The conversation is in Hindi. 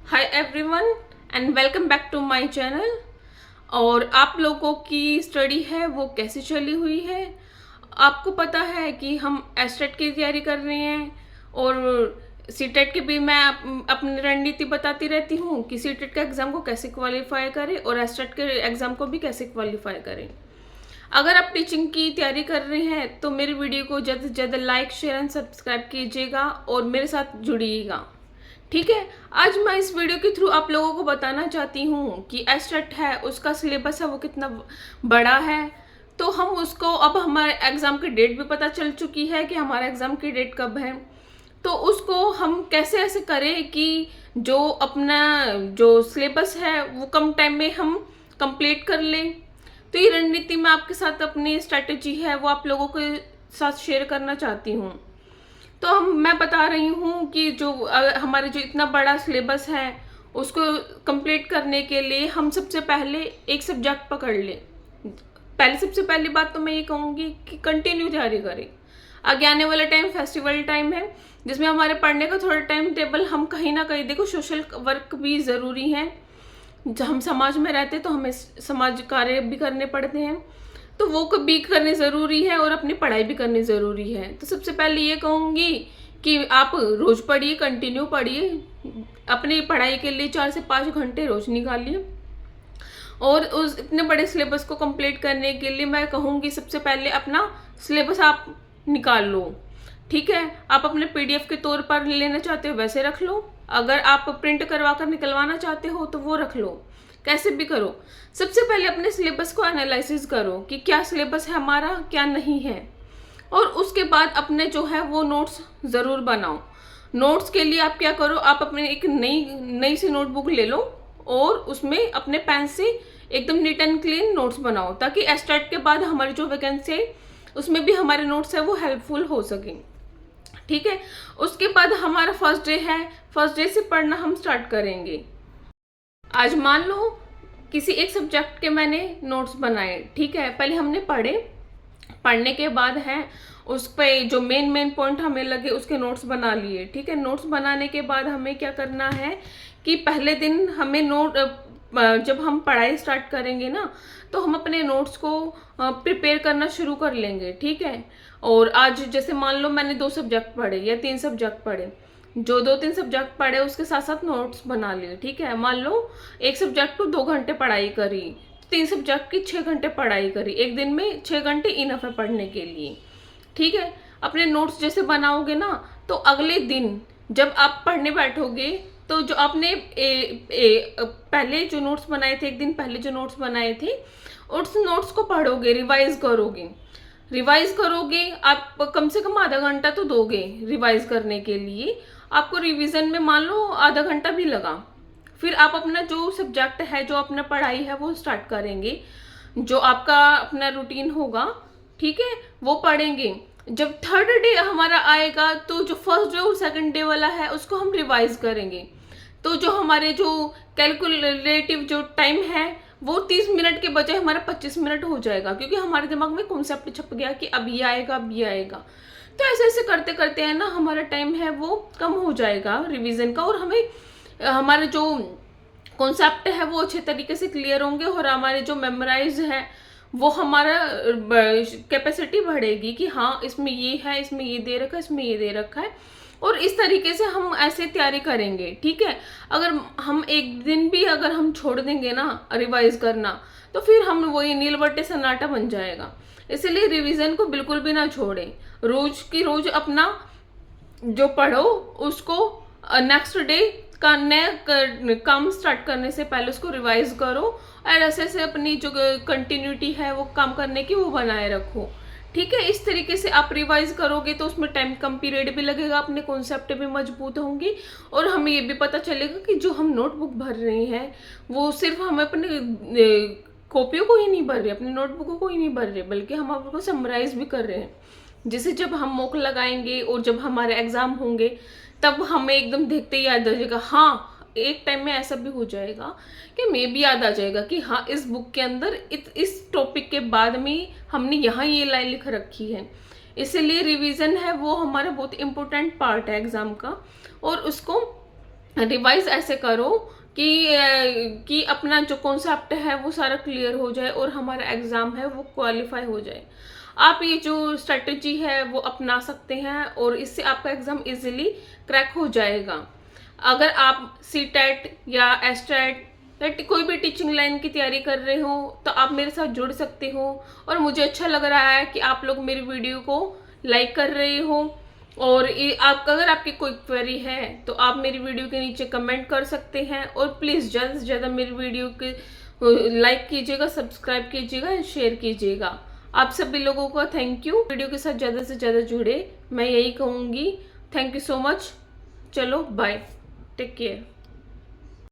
Hi everyone and welcome back to my channel. और आप लोगों की स्टडी है वो कैसी चली हुई है। आपको पता है कि हम एस्टेट की तैयारी कर रहे हैं और सीटेट की भी मैं अपनी रणनीति बताती रहती हूँ कि सीटेट के एग्ज़ाम को कैसे क्वालिफाई करें और एस्टेट के एग्ज़ाम को भी कैसे क्वालिफाई करें। अगर आप टीचिंग की तैयारी कर रहे हैं तो मेरी वीडियो को ज़्यादा से ज़्यादा लाइक शेयर एंड सब्सक्राइब कीजिएगा और मेरे साथ जुड़िएगा। ठीक है, आज मैं इस वीडियो के थ्रू आप लोगों को बताना चाहती हूँ कि एस्टेट है उसका सिलेबस है वो कितना बड़ा है। तो हम उसको अब हमारे एग्ज़ाम की डेट भी पता चल चुकी है कि हमारा एग्ज़ाम की डेट कब है। तो उसको हम कैसे ऐसे करें कि जो अपना जो सिलेबस है वो कम टाइम में हम कंप्लीट कर लें। तो ये रणनीति मैं आपके साथ अपनी स्ट्रैटेजी है वो आप लोगों के साथ शेयर करना चाहती हूँ। तो मैं बता रही हूँ कि जो हमारे जो इतना बड़ा सिलेबस है उसको कंप्लीट करने के लिए हम सबसे पहले एक सब्जेक्ट पकड़ लें। सबसे पहली बात तो मैं ये कहूँगी कि कंटिन्यू तैयारी करें। आगे आने वाला टाइम फेस्टिवल टाइम है जिसमें हमारे पढ़ने का थोड़ा टाइम टेबल हम कहीं ना कहीं देखो, सोशल वर्क भी ज़रूरी है। जब हम समाज में रहते तो हमें समाज कार्य भी करने पड़ते हैं, तो वो भी करने ज़रूरी है और अपनी पढ़ाई भी करनी ज़रूरी है। तो सबसे पहले ये कहूँगी कि आप रोज़ पढ़िए, कंटिन्यू पढ़िए, अपनी पढ़ाई के लिए 4 से 5 घंटे रोज़ निकालिए। और उस इतने बड़े सिलेबस को कंप्लीट करने के लिए मैं कहूँगी सबसे पहले अपना सिलेबस आप निकाल लो। ठीक है, आप अपने पीडीएफ के तौर पर लेना चाहते हो वैसे रख लो, अगर आप प्रिंट करवा कर निकलवाना चाहते हो तो वो रख लो, कैसे भी करो। सबसे पहले अपने सिलेबस को एनालिसिस करो कि क्या सिलेबस है हमारा, क्या नहीं है। और उसके बाद अपने जो है वो नोट्स ज़रूर बनाओ। नोट्स के लिए आप क्या करो, आप अपने एक नई सी नोटबुक ले लो और उसमें अपने पेन से एकदम नीट एंड क्लीन नोट्स बनाओ, ताकि एस्टेट के बाद हमारी जो वैकेंसी है उसमें भी हमारे नोट्स है वो हेल्पफुल हो सकें। ठीक है, उसके बाद हमारा फर्स्ट डे है, फर्स्ट डे से पढ़ना हम स्टार्ट करेंगे। आज मान लो किसी एक सब्जेक्ट के मैंने नोट्स बनाए। ठीक है, पहले हमने पढ़ने के बाद है उस पे जो मेन पॉइंट हमें लगे उसके नोट्स बना लिए। ठीक है, नोट्स बनाने के बाद हमें क्या करना है कि पहले दिन हमें जब हम पढ़ाई स्टार्ट करेंगे ना तो हम अपने नोट्स को प्रिपेयर करना शुरू कर लेंगे। ठीक है, और आज जैसे मान लो मैंने 2 सब्जेक्ट पढ़े या 3 सब्जेक्ट पढ़े, जो 2-3 सब्जेक्ट पढ़े उसके साथ साथ नोट्स बना लिए। ठीक है, मान लो एक सब्जेक्ट को 2 घंटे पढ़ाई करी, 3 सब्जेक्ट की 6 घंटे पढ़ाई करी, एक दिन में 6 घंटे इनफ है पढ़ने के लिए। ठीक है, अपने नोट्स जैसे बनाओगे ना तो अगले दिन जब आप पढ़ने बैठोगे तो जो आपने पहले जो नोट्स बनाए थे, एक दिन पहले जो नोट्स बनाए थे उस नोट्स को पढ़ोगे, रिवाइज करोगे। आप कम से कम आधा घंटा तो दोगे रिवाइज करने के लिए। आपको रिवीजन में मान लो आधा घंटा भी लगा, फिर आप अपना जो सब्जेक्ट है, जो अपना पढ़ाई है वो स्टार्ट करेंगे, जो आपका अपना रूटीन होगा। ठीक है, वो पढ़ेंगे। जब थर्ड डे हमारा आएगा तो जो फर्स्ट डे और सेकंड डे वाला है उसको हम रिवाइज करेंगे। तो जो हमारे जो कैलकुलेटिव जो टाइम है वो 30 मिनट के बजाय हमारा 25 मिनट हो जाएगा, क्योंकि हमारे दिमाग में कॉन्सेप्ट छप गया कि अब ये आएगा, अब ये आएगा। तो ऐसे ऐसे करते करते है ना हमारा टाइम है वो कम हो जाएगा रिवीजन का, और हमें हमारे जो कॉन्सेप्ट है वो अच्छे तरीके से क्लियर होंगे और हमारे जो मेमोराइज है वो हमारा कैपेसिटी बढ़ेगी कि हाँ इसमें ये है, इसमें ये दे रखा है, इसमें ये दे रखा है। और इस तरीके से हम ऐसे तैयारी करेंगे। ठीक है, अगर हम एक दिन भी अगर हम छोड़ देंगे ना रिवाइज करना तो फिर हम वही नीलबट्टे सन्नाटा बन जाएगा। इसलिए रिवीजन को बिल्कुल भी ना छोड़ें, रोज की रोज अपना जो पढ़ो उसको नेक्स्ट डे का नया काम स्टार्ट करने से पहले उसको रिवाइज करो और ऐसे ऐसे अपनी जो कंटिन्यूटी है वो काम करने की वो बनाए रखो। ठीक है, इस तरीके से आप रिवाइज करोगे तो उसमें टाइम कम पीरियड भी लगेगा, अपने कॉन्सेप्ट भी मजबूत होंगी और हमें ये भी पता चलेगा कि जो हम नोटबुक भर रहे हैं वो सिर्फ हम अपने कॉपियों को ही नहीं भर रहे, अपनी नोटबुकों को ही नहीं भर रहे, बल्कि हम आपको समराइज भी कर रहे हैं, जिसे जब हम मॉक लगाएंगे और जब हमारे एग्जाम होंगे तब हमें एकदम देखते ही याद आ जाएगा। हाँ, एक टाइम में ऐसा भी हो जाएगा कि मैं भी याद आ जाएगा कि हाँ इस बुक के अंदर इस टॉपिक के बाद में हमने यहाँ ये लाइन लिख रखी है। इसलिए रिवीजन है वो हमारा बहुत इम्पोर्टेंट पार्ट है एग्जाम का, और उसको रिवाइज ऐसे करो कि अपना जो कॉन्सेप्ट है वो सारा क्लियर हो जाए और हमारा एग्ज़ाम है वो क्वालिफाई हो जाए। आप ये जो स्ट्रेटजी है वो अपना सकते हैं और इससे आपका एग्ज़ाम इजीली क्रैक हो जाएगा। अगर आप सीटेट या एस्टेट या कोई भी टीचिंग लाइन की तैयारी कर रहे हो तो आप मेरे साथ जुड़ सकते हो। और मुझे अच्छा लग रहा है कि आप लोग मेरी वीडियो को लाइक कर रहे हो। और अगर आपकी कोई क्वेरी है तो आप मेरी वीडियो के नीचे कमेंट कर सकते हैं। और प्लीज़ ज़्यादा से ज़्यादा मेरी वीडियो के लाइक कीजिएगा, सब्सक्राइब कीजिएगा, शेयर कीजिएगा। आप सभी लोगों का थैंक यू। वीडियो के साथ ज़्यादा से ज़्यादा जुड़े, मैं यही कहूँगी। Thank you so much. चलो बाय, टेक केयर।